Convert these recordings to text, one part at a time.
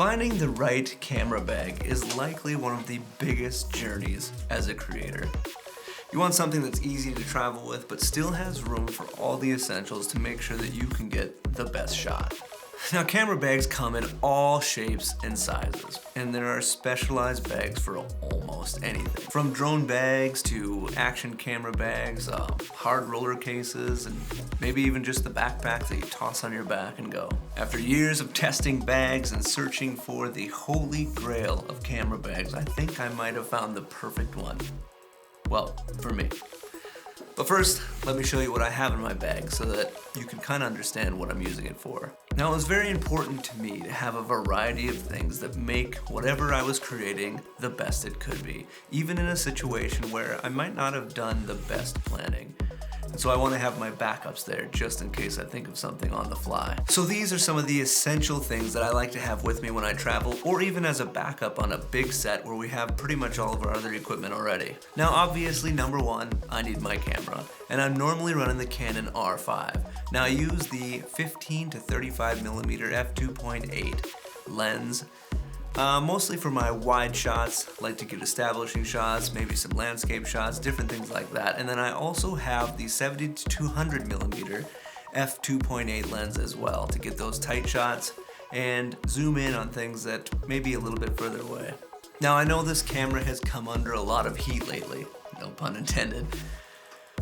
Finding the right camera bag is likely one of the biggest journeys as a creator. You want something that's easy to travel with, but still has room for all the essentials to make sure that you can get the best shot. Now, camera bags come in all shapes and sizes, and there are specialized bags for almost anything. From drone bags to action camera bags, hard roller cases, and maybe even just the backpack that you toss on your back and go. After years of testing bags and searching for the holy grail of camera bags, I think I might have found the perfect one. Well, for me. But first, let me show you what I have in my bag so that you can kind of understand what I'm using it for. Now, it was very important to me to have a variety of things that make whatever I was creating the best it could be, even in a situation where I might not have done the best planning. And so I want to have my backups there just in case I think of something on the fly. So these are some of the essential things that I like to have with me when I travel, or even as a backup on a big set where we have pretty much all of our other equipment already. Now, obviously, number one, I need my camera, and I'm normally running the Canon R5. Now, I use the 15 to 35 millimeter f2.8 lens. Mostly for my wide shots, like to get establishing shots, maybe some landscape shots, different things like that. And then I also have the 70 to 200 millimeter f2.8 lens as well to get those tight shots and zoom in on things that may be a little bit further away. Now, I know this camera has come under a lot of heat lately, no pun intended.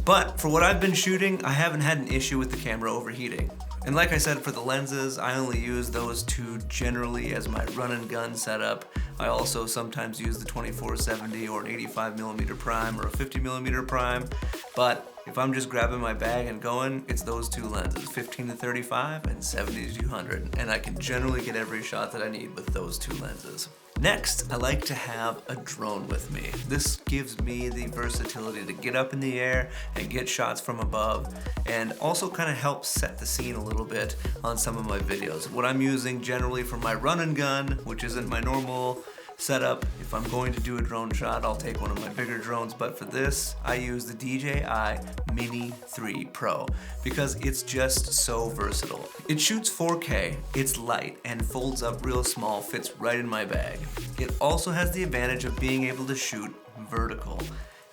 But for what I've been shooting, I haven't had an issue with the camera overheating. And like I said, for the lenses, I only use those two generally as my run and gun setup. I also sometimes use the 24-70 or an 85mm prime or a 50mm prime. But if I'm just grabbing my bag and going, it's those two lenses, 15 to 35 and 70 to 200. And I can generally get every shot that I need with those two lenses. Next, I like to have a drone with me. This gives me the versatility to get up in the air and get shots from above, and also kind of helps set the scene a little bit on some of my videos. What I'm using generally for my run and gun, which isn't my normal setup. If I'm going to do a drone shot, I'll take one of my bigger drones, but for this, I use the DJI Mini 3 Pro because it's just so versatile. It shoots 4K, it's light, and folds up real small, fits right in my bag. It also has the advantage of being able to shoot vertical.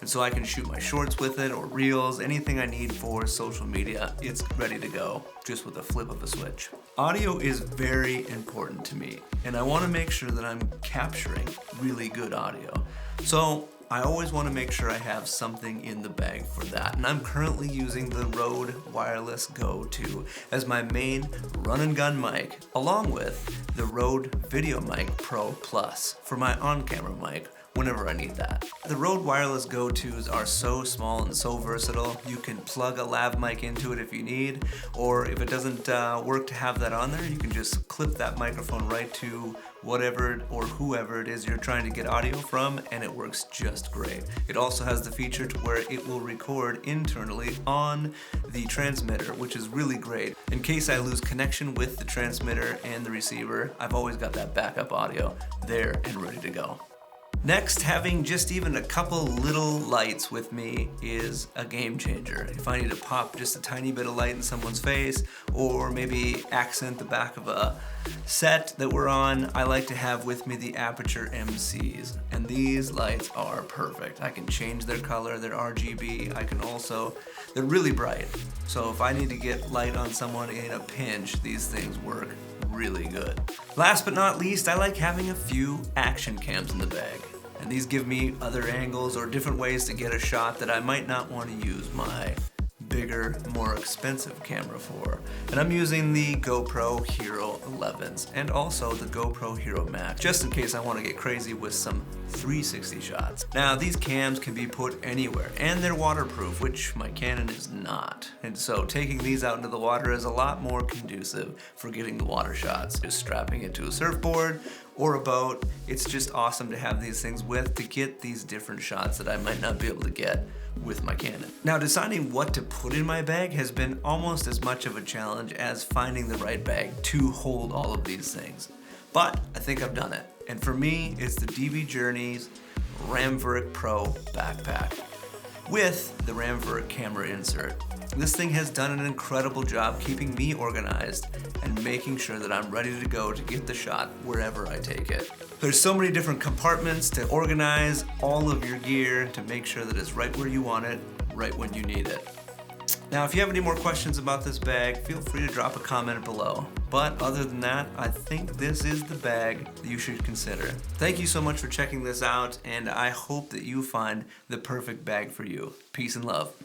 And so I can shoot my shorts with it, or reels, anything I need for social media, it's ready to go, just with a flip of a switch. Audio is very important to me, and I want to make sure that I'm capturing really good audio. So I always want to make sure I have something in the bag for that, and I'm currently using the Rode Wireless Go 2 as my main run and gun mic, along with the Rode Video Mic Pro Plus for my on-camera mic whenever I need that. The Rode Wireless Go 2s are so small and so versatile. You can plug a lav mic into it if you need, or if it doesn't work to have that on there, you can just clip that microphone right to whatever or whoever it is you're trying to get audio from, and it works just great. It also has the feature to where it will record internally on the transmitter, which is really great. In case I lose connection with the transmitter and the receiver, I've always got that backup audio there and ready to go. Next, having just even a couple little lights with me is a game changer. If I need to pop just a tiny bit of light in someone's face, or maybe accent the back of a set that we're on, I like to have with me the Aperture MCs. And these lights are perfect. I can change their color, they're RGB. They're really bright. So if I need to get light on someone in a pinch, these things work really good. Last but not least, I like having a few action cams in the bag. And these give me other angles or different ways to get a shot that I might not want to use my bigger, more expensive camera for. And I'm using the GoPro Hero 11s and also the GoPro Hero Max, just in case I want to get crazy with some 360 shots. Now, these cams can be put anywhere, and they're waterproof, which my Canon is not. And so taking these out into the water is a lot more conducive for getting the water shots. Just strapping it to a surfboard or a boat, it's just awesome to have these things with to get these different shots that I might not be able to get with my Canon. Now, deciding what to put in my bag has been almost as much of a challenge as finding the right bag to hold all of these things. But I think I've done it. And for me, it's the DB Journeys Ramverick Pro backpack with the Ramverick camera insert. This thing has done an incredible job keeping me organized and making sure that I'm ready to go to give the shot wherever I take it. There's so many different compartments to organize all of your gear to make sure that it's right where you want it, right when you need it. Now, if you have any more questions about this bag, feel free to drop a comment below. But other than that, I think this is the bag that you should consider. Thank you so much for checking this out, and I hope that you find the perfect bag for you. Peace and love.